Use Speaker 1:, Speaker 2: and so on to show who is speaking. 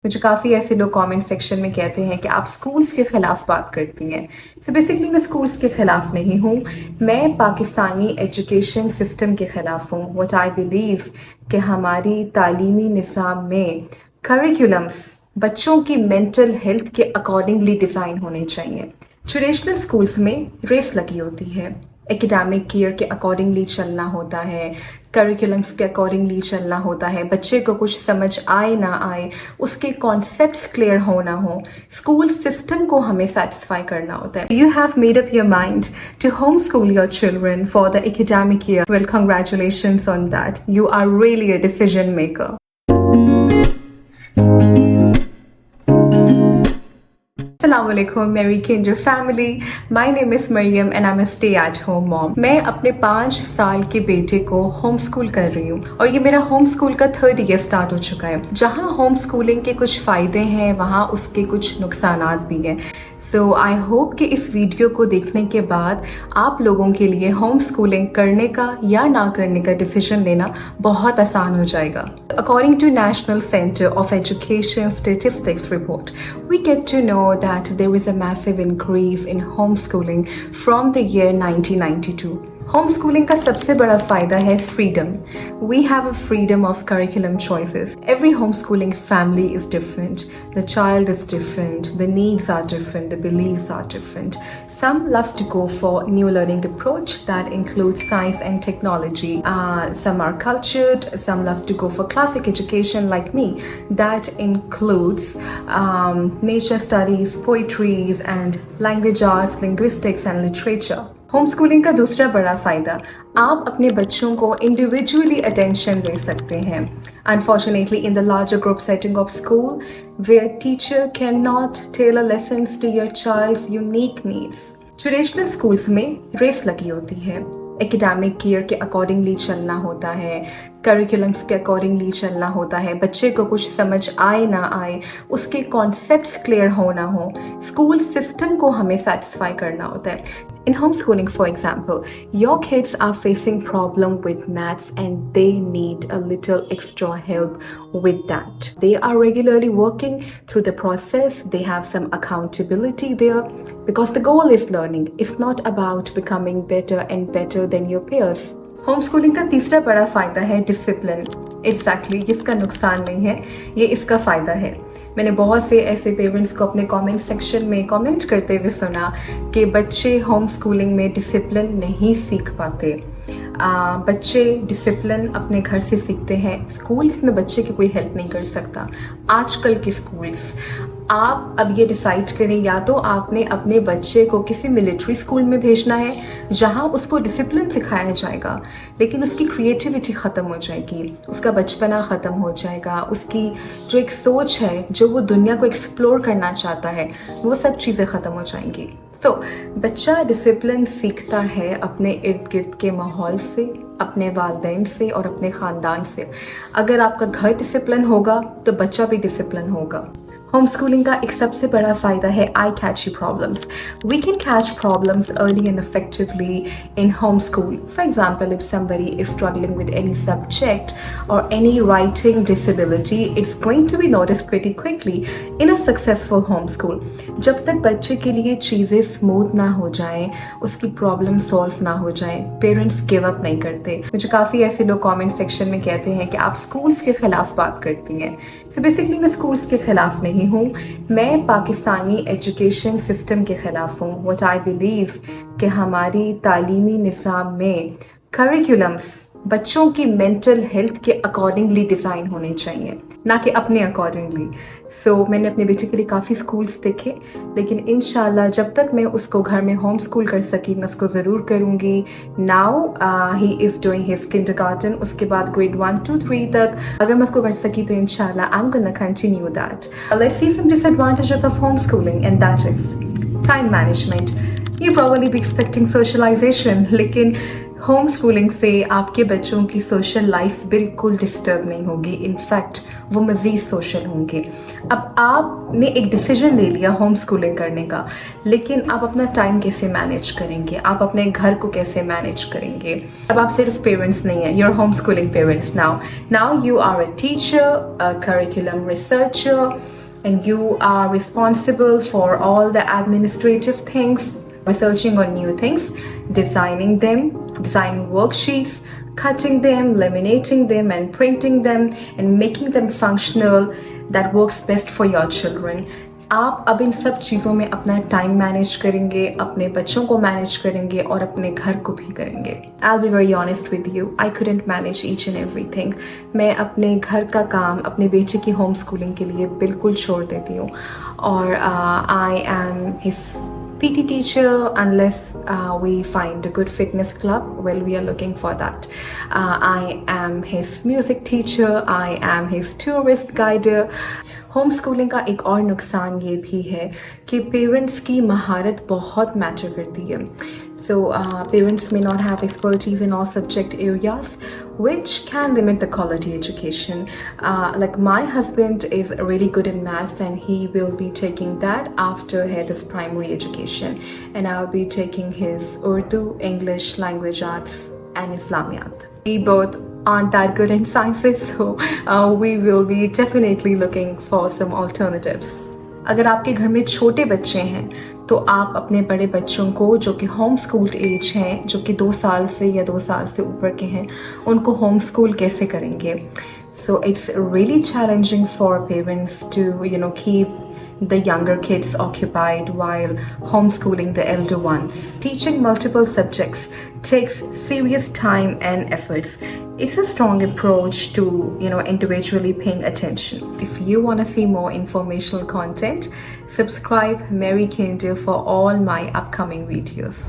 Speaker 1: मुझे काफ़ी ऐसे लोग कमेंट सेक्शन में कहते हैं कि आप स्कूल्स के ख़िलाफ़ बात करती हैं। सो बेसिकली मैं स्कूल्स के ख़िलाफ़ नहीं हूँ, मैं पाकिस्तानी एजुकेशन सिस्टम के ख़िलाफ़ हूँ। व्हाट आई बिलीव कि हमारी तालीमी निज़ाम में करिकुलम्स बच्चों की मेंटल हेल्थ के अकॉर्डिंगली डिज़ाइन होने चाहिए। ट्रेडिशनल स्कूल्स में रेस लगी होती है, एकेडमिक ईयर के अकॉर्डिंगली चलना होता है, करिकुलम्स के अकॉर्डिंगली चलना होता है, बच्चे को कुछ समझ आए ना आए, उसके कॉन्सेप्ट्स क्लियर हो ना हो, स्कूल सिस्टम को हमें सेटिस्फाई करना होता है। You have made up your mind to home school your children for the academic year. Well, congratulations on that, you are really a decision maker. Assalamualaikum, Mary Kinder family. My name is Mariam and I'm a stay-at-home mom. मैं अपने 5 साल के बेटे को home school कर रही हूँ और ये मेरा होम स्कूल का 3rd ईयर स्टार्ट हो चुका है। जहाँ होम स्कूलिंग के कुछ फ़ायदे हैं, वहाँ उसके कुछ नुकसानात भी हैं। सो आई होप कि इस वीडियो को देखने के बाद आप लोगों के लिए होम स्कूलिंग करने का या ना करने का डिसीजन लेना बहुत आसान हो जाएगा। According to National Center of Education Statistics report, we get to know that there is a massive increase in homeschooling from the year 1992. Homeschooling का सबसे बड़ा फ़ायदा है freedom. We have a freedom of curriculum choices. Every homeschooling family is different, the child is different, the needs are different, the believes are different. Some love to go for new learning approach that includes science and technology. Some are cultured, some love to go for classic education like me that includes nature studies, poetries and language arts, linguistics and literature. Home schooling का दूसरा बड़ा फ़ायदा, आप अपने बच्चों को individually attention दे सकते हैं। Unfortunately in the larger group setting of school where teacher can not tailor lessons to your child's unique needs. Traditional schools में रेस लगी होती है, एकेडमिक ईयर के अकॉर्डिंगली चलना होता है, करिकुलम्स के अकॉर्डिंगली चलना होता है, बच्चे को कुछ समझ आए ना आए, उसके कॉन्सेप्ट्स क्लियर हो ना हो, स्कूल सिस्टम को हमें सेटिस्फाई करना होता है। In homeschooling, for example, your kids are facing problem with maths and they need a little extra help with that. They are regularly working through the process. They have some accountability there because the goal is learning. It's not about becoming better and better than your peers. Homeschooling का तीसरा बड़ा फ़ायदा है discipline. Exactly, इसका नुकसान नहीं है, ये इसका फ़ायदा है। मैंने बहुत से ऐसे पेरेंट्स को अपने कमेंट सेक्शन में कमेंट करते हुए सुना कि बच्चे होम स्कूलिंग में डिसिप्लिन नहीं सीख पाते। बच्चे डिसिप्लिन अपने घर से सीखते हैं, स्कूल इसमें बच्चे की कोई हेल्प नहीं कर सकता। आजकल के स्कूल्स, आप अब ये डिसाइड करें, या तो आपने अपने बच्चे को किसी मिलिट्री स्कूल में भेजना है जहाँ उसको डिसिप्लिन सिखाया जाएगा, लेकिन उसकी क्रिएटिविटी ख़त्म हो जाएगी, उसका बचपना ख़त्म हो जाएगा, उसकी जो एक सोच है, जो वो दुनिया को एक्सप्लोर करना चाहता है, वो सब चीज़ें ख़त्म हो जाएंगी। तो बच्चा डिसिप्लिन सीखता है अपने इर्द गिर्द के माहौल से, अपने वालिदैन से और अपने ख़ानदान से। अगर आपका घर डिसिप्लिन होगा तो बच्चा भी डिसिप्लिन होगा। होम स्कूलिंग का एक सबसे बड़ा फ़ायदा है I catchy problems. We can catch problems early and effectively in home school. For example, if somebody is struggling with any subject or any writing disability, it's going to be noticed pretty quickly in a successful home school. जब तक बच्चे के लिए चीज़ें smooth ना हो जाएं, उसकी प्रॉब्लम सॉल्व ना हो जाए, पेरेंट्स गिव अप नहीं करते। मुझे काफ़ी ऐसे लोग कमेंट सेक्शन में कहते हैं कि आप स्कूल्स के ख़िलाफ़ बात करती हैं। सो बेसिकली मैं स्कूल्स के ख़िलाफ़ नहीं हूँ, मैं पाकिस्तानी एजुकेशन सिस्टम के ख़िलाफ़ हूँ। व्हाट आई बिलीव कि हमारी तालीमी निज़ाम में करिकुलम्स बच्चों की मेंटल हेल्थ के अकॉर्डिंगली डिज़ाइन होने चाहिए, ना कि अपने अकॉर्डिंगली। सो मैंने अपने बेटे के लिए काफ़ी स्कूल्स देखे, लेकिन इंशाल्लाह जब तक मैं उसको घर में होम स्कूल कर सकी, मैं उसको ज़रूर करूँगी। Now he is doing his kindergarten, उसके बाद ग्रेड 1 to 3 तक अगर मैं उसको कर सकी तो इंशाल्लाह I am gonna continue that. Let's see some disadvantages of home schooling, and that is time management. You probably be expecting socialization, लेकिन होम स्कूलिंग से आपके बच्चों की सोशल लाइफ बिल्कुल डिस्टर्ब नहीं होगी, इनफैक्ट वो मज़ीद सोशल होंगे। अब आपने एक डिसीजन ले लिया होम स्कूलिंग करने का, लेकिन आप अपना टाइम कैसे मैनेज करेंगे, आप अपने घर को कैसे मैनेज करेंगे। अब आप सिर्फ पेरेंट्स नहीं हैं, your home schooling parents now you are a teacher, a curriculum researcher, and you are responsible for all the administrative things, researching on new things, designing them, designing worksheets, cutting them, laminating them and printing them and making them functional that works best for your children. आप अब इन सब चीज़ों में अपना time manage करेंगे, अपने बच्चों को मैनेज करेंगे और अपने घर को भी करेंगे। I'll be very honest with you, I couldn't manage each and everything. मैं अपने घर का काम अपने बेटे की होम स्कूलिंग के लिए बिल्कुल छोड़ देती हूँ और I am his PT teacher unless we find a good fitness club. Well, we are looking for that. I am his music teacher. I am his tourist guider. Home schooling का एक और नुकसान ये भी है कि पेरेंट्स की महारत बहुत मैटर करती है। So parents may not have expertise in all subject areas, which can limit the quality education. Like my husband is really good in maths and he will be taking that after his primary education, and I'll be taking his Urdu, English, language arts and Islamiyat. We both aren't that good in sciences, so we will be definitely looking for some alternatives. अगर आपके घर में छोटे बच्चे हैं तो आप अपने बड़े बच्चों को जो कि होम स्कूल्ड एज हैं, जो कि 2 साल से या 2 साल से ऊपर के हैं, उनको होम स्कूल कैसे करेंगे। So it's really challenging for parents to keep the younger kids occupied while homeschooling the elder ones. Teaching multiple subjects takes serious time and efforts. It's a strong approach to individually paying attention. If you want to see more informational content, subscribe Mary Kinder for all my upcoming videos.